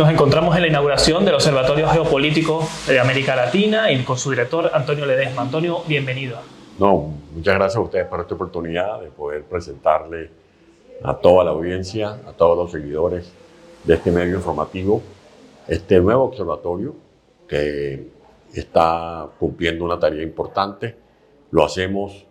Nos encontramos en la inauguración del Observatorio Geopolítico de América Latina y con su director Antonio Ledesma. Antonio, bienvenido. No, muchas gracias a ustedes por esta oportunidad de poder presentarle a toda la audiencia, a todos los seguidores de este medio informativo, este nuevo observatorio que está cumpliendo una tarea importante. Lo hacemos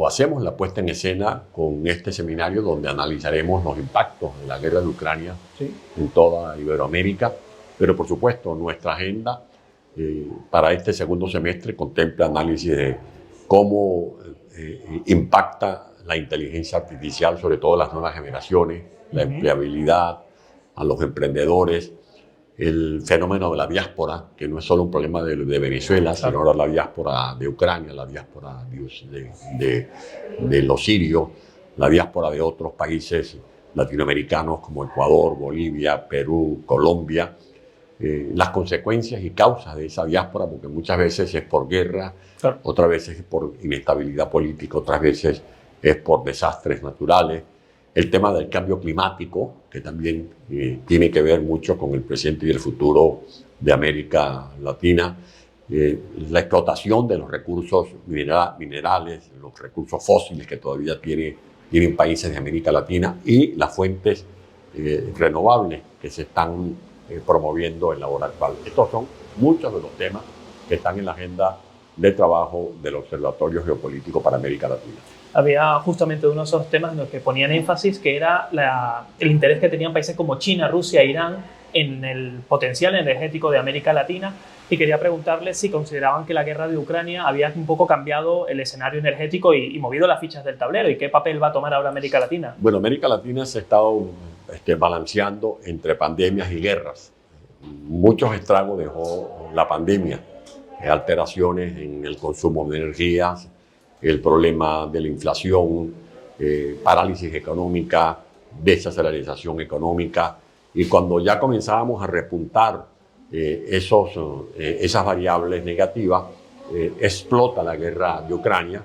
hacemos la puesta en escena con este seminario donde analizaremos los impactos de la guerra de Ucrania en toda Iberoamérica, pero por supuesto nuestra agenda para este segundo semestre contempla análisis de cómo impacta la inteligencia artificial, sobre todo las nuevas generaciones, la empleabilidad, a los emprendedores, el fenómeno de la diáspora, que no es solo un problema de Venezuela, sino ahora la diáspora de Ucrania, la diáspora de los sirios, la diáspora de otros países latinoamericanos como Ecuador, Bolivia, Perú, Colombia, las consecuencias y causas de esa diáspora, porque muchas veces es por guerra, otras veces es por inestabilidad política, otras veces es por desastres naturales. El tema del cambio climático, que también tiene que ver mucho con el presente y el futuro de América Latina. La explotación de los recursos minerales, los recursos fósiles que todavía tienen países de América Latina y las fuentes renovables que se están promoviendo en la hora actual. Estos son muchos de los temas que están en la agenda de trabajo del Observatorio Geopolítico para América Latina. Había justamente uno de esos temas en los que ponían énfasis, que era el interés que tenían países como China, Rusia e Irán en el potencial energético de América Latina, y quería preguntarles si consideraban que la guerra de Ucrania había un poco cambiado el escenario energético y movido las fichas del tablero, y qué papel va a tomar ahora América Latina. Bueno, América Latina se ha estado balanceando entre pandemias y guerras. Muchos estragos dejó la pandemia, alteraciones en el consumo de energías, el problema de la inflación, parálisis económica, desaceleración económica. Y cuando ya comenzábamos a repuntar esas variables negativas, explota la guerra de Ucrania,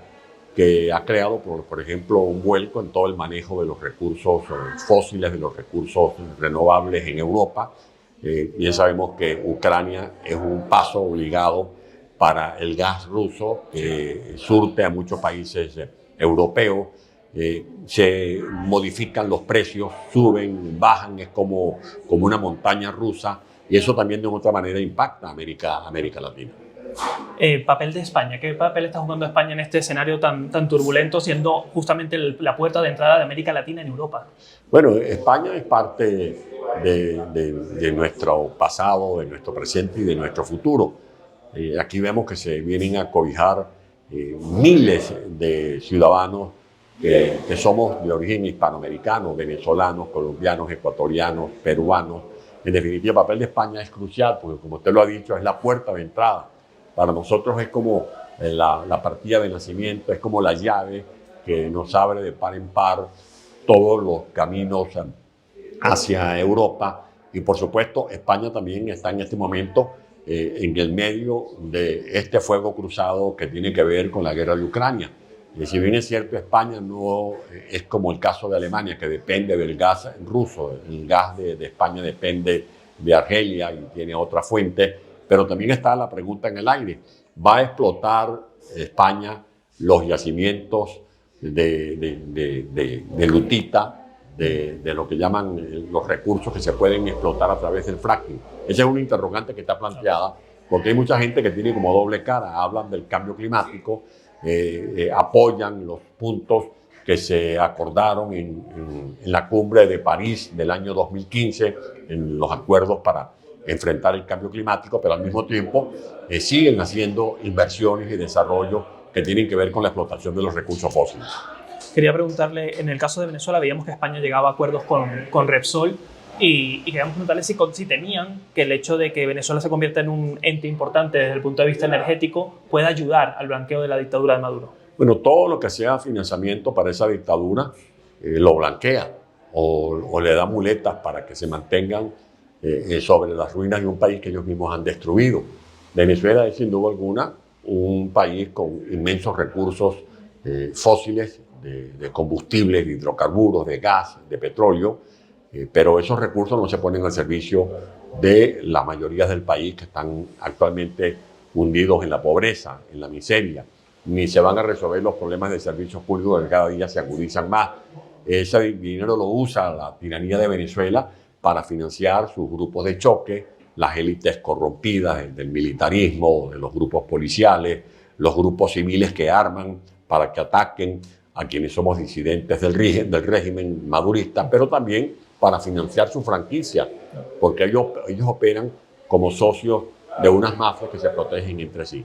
que ha creado, por ejemplo, un vuelco en todo el manejo de los recursos fósiles, de los recursos renovables en Europa. Bien sabemos que Ucrania es un paso obligado para el gas ruso, que surte a muchos países europeos. Se modifican los precios, suben, bajan, es como una montaña rusa, y eso también de otra manera impacta a América Latina. Papel de España. ¿Qué papel está jugando España en este escenario tan turbulento, siendo justamente la puerta de entrada de América Latina en Europa? Bueno, España es parte de nuestro pasado, de nuestro presente y de nuestro futuro. Aquí vemos que se vienen a cobijar miles de ciudadanos que somos de origen hispanoamericano, venezolanos, colombianos, ecuatorianos, peruanos. En definitiva, el papel de España es crucial porque, como usted lo ha dicho, es la puerta de entrada. Para nosotros es como la partida de nacimiento, es como la llave que nos abre de par en par todos los caminos hacia Europa. Y por supuesto, España también está en este momento en el medio de este fuego cruzado que tiene que ver con la guerra de Ucrania. Y si bien es cierto, España no es como el caso de Alemania, que depende del gas ruso. El gas de España depende de Argelia y tiene otra fuente. Pero también está la pregunta en el aire. ¿Va a explotar España los yacimientos de lutita, de lo que llaman los recursos que se pueden explotar a través del fracking? Esa es una interrogante que está planteada porque hay mucha gente que tiene como doble cara. Hablan del cambio climático, apoyan los puntos que se acordaron en la cumbre de París del año 2015, en los acuerdos para enfrentar el cambio climático, pero al mismo tiempo siguen haciendo inversiones y desarrollo que tienen que ver con la explotación de los recursos fósiles. Quería preguntarle, en el caso de Venezuela veíamos que España llegaba a acuerdos con Repsol y queríamos preguntarle si temían que el hecho de que Venezuela se convierta en un ente importante desde el punto de vista energético pueda ayudar al blanqueo de la dictadura de Maduro. Bueno, todo lo que sea financiamiento para esa dictadura lo blanquea o le da muletas para que se mantengan sobre las ruinas de un país que ellos mismos han destruido. Venezuela es sin duda alguna un país con inmensos recursos fósiles, de combustibles, de hidrocarburos, de gas, de petróleo, pero esos recursos no se ponen al servicio de la mayoría del país que están actualmente hundidos en la pobreza, en la miseria, ni se van a resolver los problemas de servicios públicos que cada día se agudizan más. Ese dinero lo usa la tiranía de Venezuela para financiar sus grupos de choque, las élites corrompidas del militarismo, de los grupos policiales, los grupos civiles que arman para que ataquen a quienes somos disidentes del régimen madurista, pero también para financiar su franquicia, porque ellos operan como socios de unas mafias que se protegen entre sí.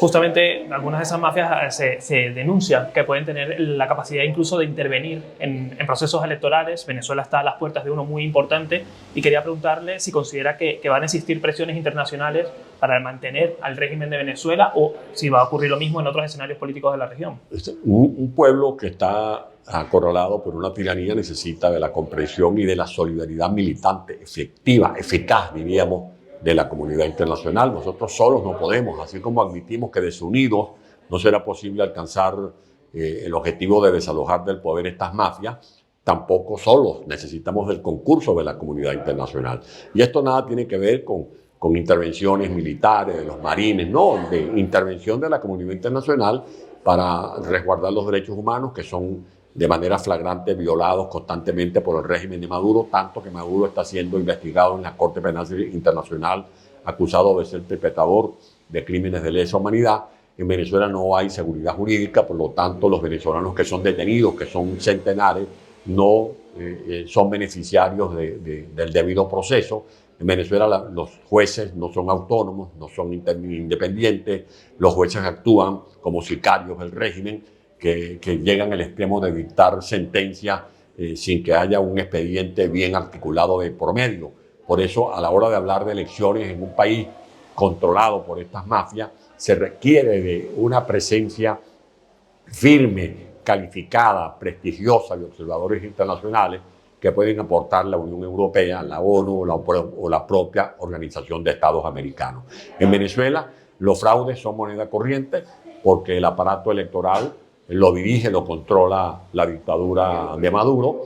Justamente algunas de esas mafias se denuncian que pueden tener la capacidad incluso de intervenir en procesos electorales. Venezuela está a las puertas de uno muy importante y quería preguntarle si considera que van a existir presiones internacionales para mantener al régimen de Venezuela o si va a ocurrir lo mismo en otros escenarios políticos de la región. Un pueblo que está acorralado por una tiranía necesita de la comprensión y de la solidaridad militante efectiva, eficaz, diríamos, de la comunidad internacional. Nosotros solos no podemos, así como admitimos que desunidos no será posible alcanzar el objetivo de desalojar del poder estas mafias, tampoco solos necesitamos del concurso de la comunidad internacional. Y esto nada tiene que ver con intervenciones militares, de los marines, no, de intervención de la comunidad internacional para resguardar los derechos humanos que son de manera flagrante violados constantemente por el régimen de Maduro, tanto que Maduro está siendo investigado en la Corte Penal Internacional, acusado de ser perpetrador de crímenes de lesa humanidad. En Venezuela no hay seguridad jurídica, por lo tanto los venezolanos que son detenidos, que son centenares, no son beneficiarios del debido proceso. En Venezuela los jueces no son autónomos, no son independientes, los jueces actúan como sicarios del régimen, que llegan al extremo de dictar sentencias sin que haya un expediente bien articulado de por medio. Por eso, a la hora de hablar de elecciones en un país controlado por estas mafias, se requiere de una presencia firme, calificada, prestigiosa de observadores internacionales que pueden aportar la Unión Europea, la ONU o la propia Organización de Estados Americanos. En Venezuela, los fraudes son moneda corriente porque el aparato electoral lo dirige, lo controla la dictadura de Maduro.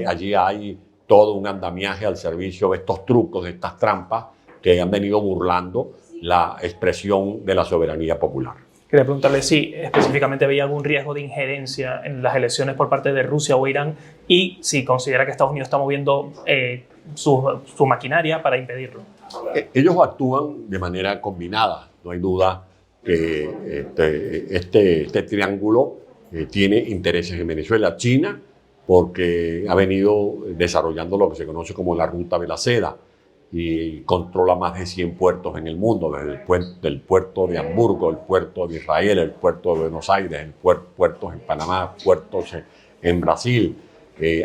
Allí hay todo un andamiaje al servicio de estos trucos, de estas trampas que han venido burlando la expresión de la soberanía popular. Quería preguntarle si específicamente veía algún riesgo de injerencia en las elecciones por parte de Rusia o Irán y si considera que Estados Unidos está moviendo su maquinaria para impedirlo. Ellos actúan de manera combinada, no hay duda que este triángulo tiene intereses en Venezuela. China, porque ha venido desarrollando lo que se conoce como la ruta de la seda y controla más de 100 puertos en el mundo, desde el puerto de Hamburgo, el puerto de Israel, el puerto de Buenos Aires, puertos en Panamá, puertos en Brasil.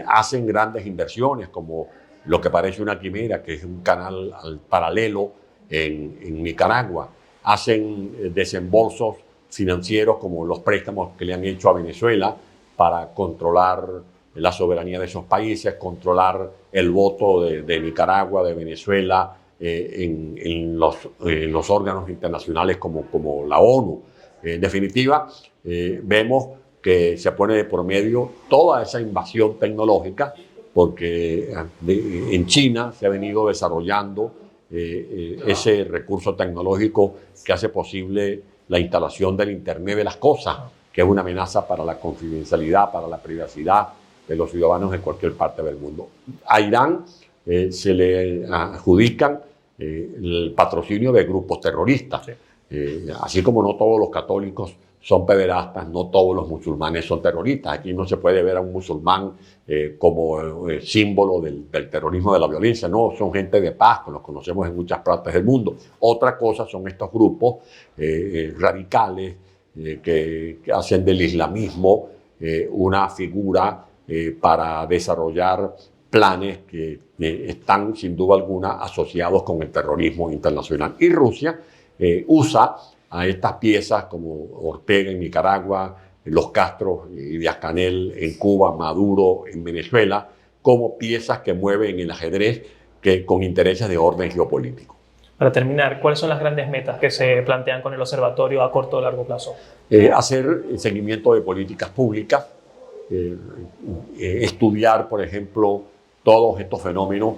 Hacen grandes inversiones como lo que parece una quimera, que es un canal paralelo en Nicaragua. Hacen desembolsos financieros como los préstamos que le han hecho a Venezuela para controlar la soberanía de esos países, controlar el voto de Nicaragua, de Venezuela en los órganos internacionales como la ONU. En definitiva, vemos que se pone de por medio toda esa invasión tecnológica porque en China se ha venido desarrollando ese recurso tecnológico que hace posible la instalación del Internet de las cosas, que es una amenaza para la confidencialidad, para la privacidad de los ciudadanos en cualquier parte del mundo. A Irán se le adjudican el patrocinio de grupos terroristas. Sí. Así como no todos los católicos son pederastas, no todos los musulmanes son terroristas. Aquí no se puede ver a un musulmán como símbolo del terrorismo, de la violencia. No, son gente de paz, que los conocemos en muchas partes del mundo. Otra cosa son estos grupos radicales que hacen del islamismo una figura para desarrollar planes que están sin duda alguna asociados con el terrorismo internacional. Y Rusia usa a estas piezas como Ortega en Nicaragua, los Castro y Díaz-Canel en Cuba, Maduro en Venezuela, como piezas que mueven el ajedrez con intereses de orden geopolítico. Para terminar, ¿cuáles son las grandes metas que se plantean con el observatorio a corto o largo plazo? Hacer seguimiento de políticas públicas, estudiar, por ejemplo, todos estos fenómenos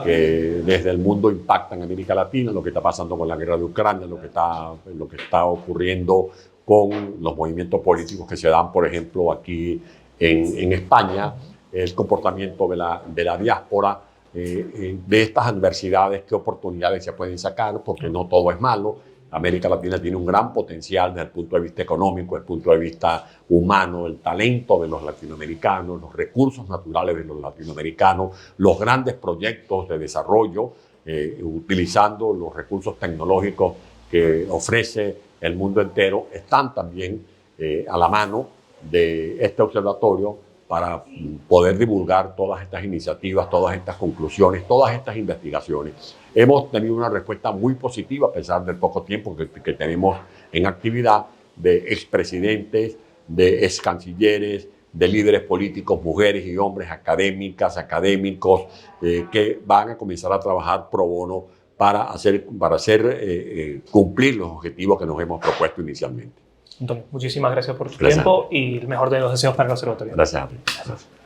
que desde el mundo impactan en América Latina, lo que está pasando con la guerra de Ucrania, lo que está ocurriendo con los movimientos políticos que se dan, por ejemplo, aquí en España, el comportamiento de la diáspora, de estas adversidades, qué oportunidades se pueden sacar, porque no todo es malo. América Latina tiene un gran potencial desde el punto de vista económico, desde el punto de vista humano, el talento de los latinoamericanos, los recursos naturales de los latinoamericanos, los grandes proyectos de desarrollo, utilizando los recursos tecnológicos que ofrece el mundo entero, están también a la mano de este observatorio para poder divulgar todas estas iniciativas, todas estas conclusiones, todas estas investigaciones. Hemos tenido una respuesta muy positiva a pesar del poco tiempo que tenemos en actividad, de expresidentes, de excancilleres, de líderes políticos, mujeres y hombres, académicas, académicos, que van a comenzar a trabajar pro bono para hacer cumplir los objetivos que nos hemos propuesto inicialmente. Antonio, muchísimas gracias por tu tiempo y el mejor de los deseos para el observatorio. Gracias a ti. Gracias.